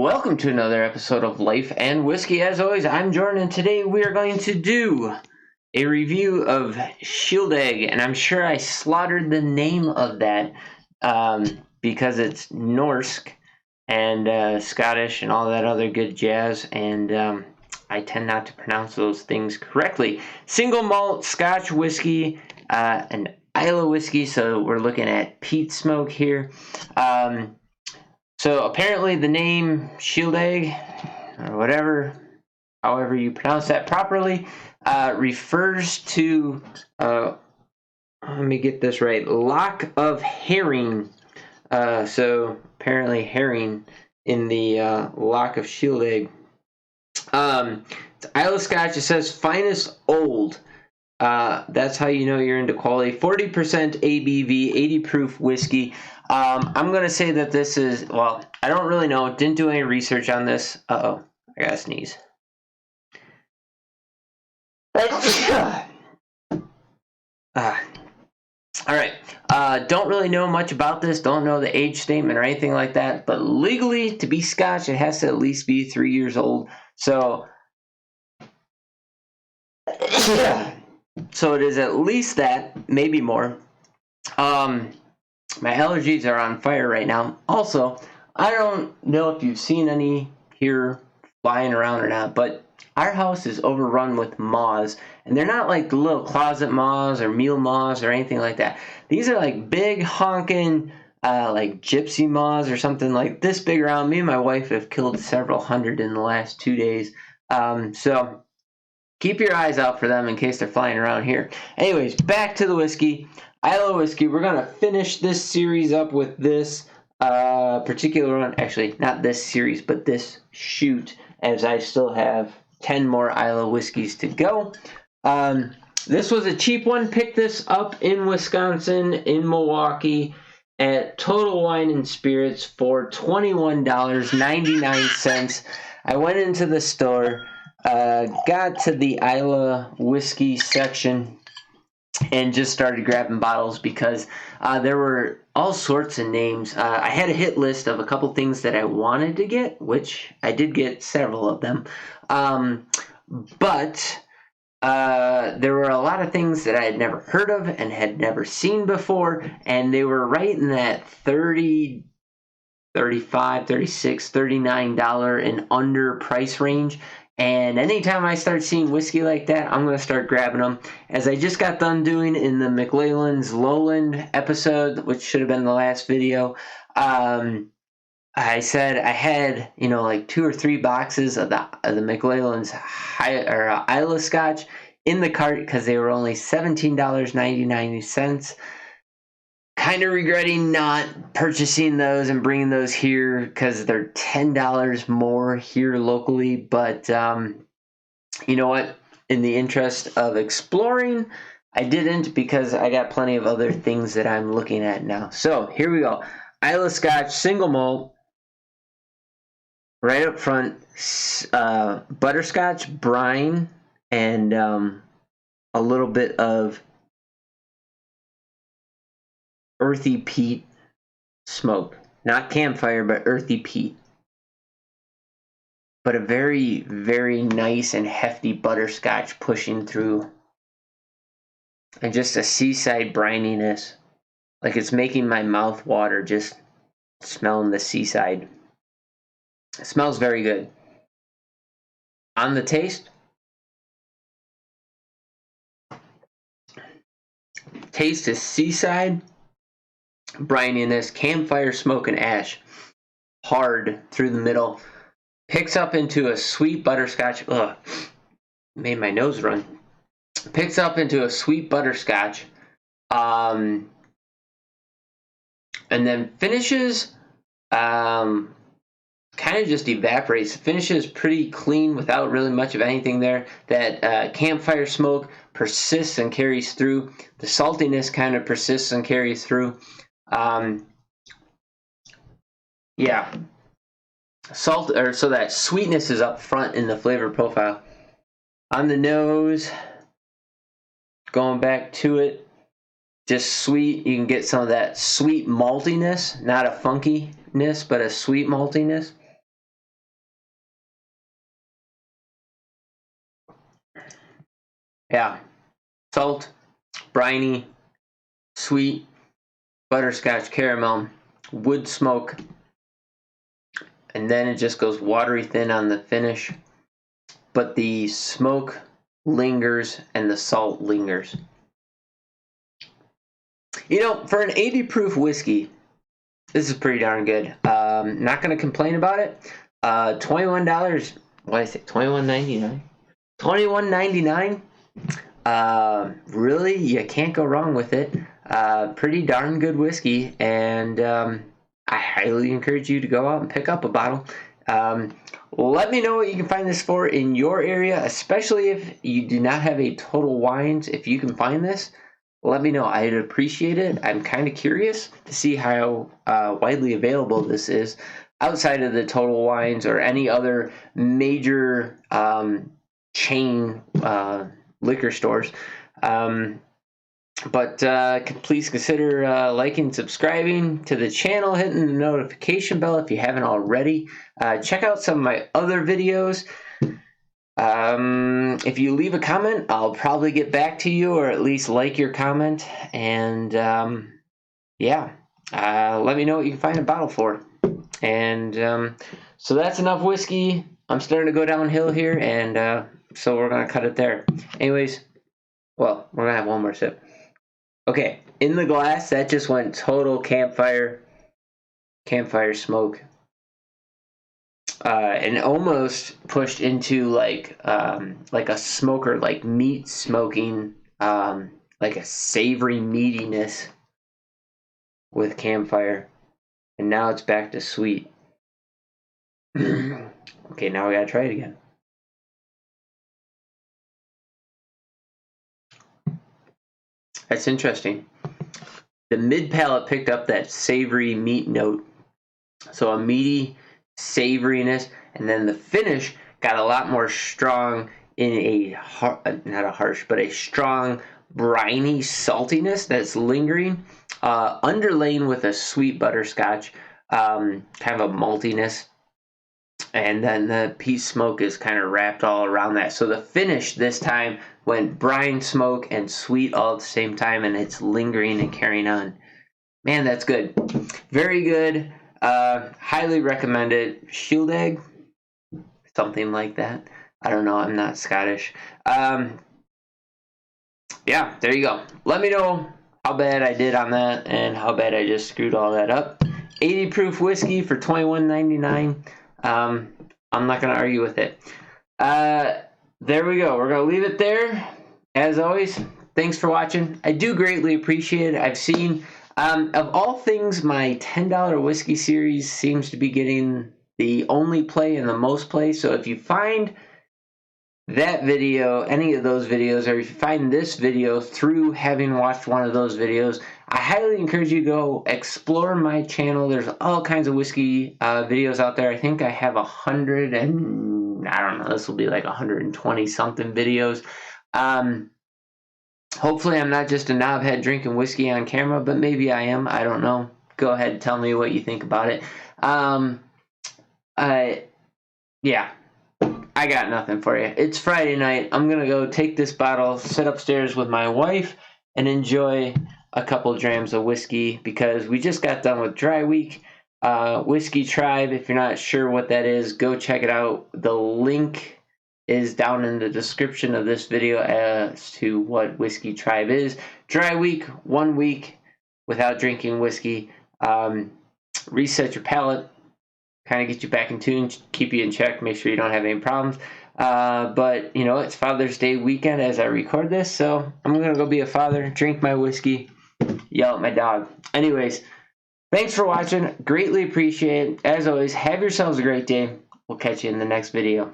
Welcome to another episode of Life and Whiskey. As always, I'm Jordan, and today we are going to do a review of Shieldaig, and I'm sure I slaughtered the name of that because it's Norse and Scottish and all that other good jazz, and I tend not to pronounce those things correctly. Single malt Scotch whiskey, an Islay whiskey, so we're looking at peat smoke here. So apparently the name Shieldaig, or whatever, however you pronounce that properly, refers to, let me get this right, lock of herring. So apparently herring in the lock of Shieldaig. It's Islay Scotch. It says finest old. That's how you know you're into quality. 40% ABV, 80 proof whiskey. I'm going to say that this is, well, I don't really know. Didn't do any research on this. Uh-oh. I gotta sneeze. All right. Don't really know much about this. Don't know the age statement or anything like that. But legally, to be Scotch, it has to at least be 3 years old. So it is at least that, maybe more. My allergies are on fire right now. Also, I don't know if you've seen any here flying around or not, but our house is overrun with moths, and they're not like the little closet moths or meal moths or anything like that. These are like big honking, like gypsy moths or something like this big around. Me and my wife have killed several hundred in the last 2 days. So keep your eyes out for them in case they're flying around here. Anyways, back to the whiskey. Islay whiskey. We're going to finish this series up with this particular one. Actually, not this series, but this shoot, as I still have 10 more Islay whiskeys to go. This was a cheap one. Picked this up in Wisconsin, in Milwaukee, at Total Wine and Spirits for $21.99. I went into the store, got to the Islay whiskey section, and just started grabbing bottles because there were all sorts of names. I had a hit list of a couple things that I wanted to get, which I did get several of them. But there were a lot of things that I had never heard of and had never seen before, and they were right in that $30, $35, $36, $39 and under price range. And anytime I start seeing whiskey like that, I'm going to start grabbing them. As I just got done doing in the Macleod's Lowland episode, which should have been the last video, I said I had, like 2 or 3 boxes of the Macleod's Islay Scotch in the cart because they were only $17.99. Kind of regretting not purchasing those and bringing those here because they're $10 more here locally. But you know what? In the interest of exploring, I didn't because I got plenty of other things that I'm looking at now. So here we go. Islay Scotch single malt. Right up front, butterscotch brine and a little bit of earthy peat smoke. Not campfire, but earthy peat. But a very, very nice and hefty butterscotch pushing through. And just a seaside brininess. Like it's making my mouth water just smelling the seaside. It smells very good. On the taste, is seaside, brininess, campfire smoke and ash, hard through the middle, picks up into a sweet butterscotch. Ugh, made my nose run. Picks up into a sweet butterscotch, and then finishes, kind of just evaporates. Finishes pretty clean without really much of anything there. That campfire smoke persists and carries through. The saltiness kind of persists and carries through. Yeah. So that sweetness is up front in the flavor profile. On the nose, going back to it, just sweet. You can get some of that sweet maltiness, not a funkiness, but a sweet maltiness. Yeah, salt, briny, sweet, butterscotch caramel, wood smoke, and then it just goes watery thin on the finish. But the smoke lingers and the salt lingers. You know, for an 80 proof whiskey, this is pretty darn good. Not going to complain about it. $21. What did I say? $21.99. $21.99. Really, you can't go wrong with it. Pretty darn good whiskey, and I highly encourage you to go out and pick up a bottle. Let me know what you can find this for in your area, especially if you do not have a Total Wines. If you can find this, let me know. I'd appreciate it. I'm kind of curious to see how widely available this is outside of the Total Wines or any other major chain liquor stores. But please consider liking and subscribing to the channel, hitting the notification bell if you haven't already. Check out some of my other videos. If you leave a comment, I'll probably get back to you, or at least like your comment. And yeah, let me know what you can find a bottle for. And so that's enough whiskey. I'm starting to go downhill here, and so we're going to cut it there. Anyways, well, we're going to have one more sip. Okay, in the glass, that just went total campfire smoke. And almost pushed into like a smoker, like meat smoking, like a savory meatiness with campfire. And now it's back to sweet. Okay, now we gotta try it again. That's interesting. The mid palate picked up that savory meat note. So a meaty savoriness, and then the finish got a lot more strong in a, not a harsh, but a strong briny saltiness that's lingering, underlain with a sweet butterscotch, kind of a maltiness. And then the peat smoke is kind of wrapped all around that. So the finish this time went brine, smoke, and sweet all at the same time, and it's lingering and carrying on. Man, that's good. Very good. Highly recommend it. Shieldaig, something like that. I don't know. I'm not Scottish. Yeah, there you go. Let me know how bad I did on that and how bad I just screwed all that up. 80 proof whiskey for $21.99. I'm not going to argue with it. There we go. We're going to leave it there. As always, thanks for watching. I do greatly appreciate it. I've seen, of all things, my $10 whiskey series seems to be getting the only play and the most play. So if you find that video, any of those videos, or if you find this video through having watched one of those videos, I highly encourage you to go explore my channel. There's all kinds of whiskey videos out there. I think I have 100 and I don't know, this will be like 120 something videos. Hopefully I'm not just a knobhead drinking whiskey on camera, but maybe I am. I don't know. Go ahead and tell me what you think about it. Yeah. I got nothing for you. It's Friday night. I'm going to go take this bottle, sit upstairs with my wife, and enjoy a couple drams of whiskey because we just got done with Dry Week. Whiskey Tribe, if you're not sure what that is, go check it out. The link is down in the description of this video as to what Whiskey Tribe is. Dry Week, 1 week without drinking whiskey. Reset your palate. Kind of get you back in tune, keep you in check, make sure you don't have any problems. But, you know, it's Father's Day weekend as I record this, so I'm going to go be a father, drink my whiskey, yell at my dog. Anyways, thanks for watching. Greatly appreciate it. As always, have yourselves a great day. We'll catch you in the next video.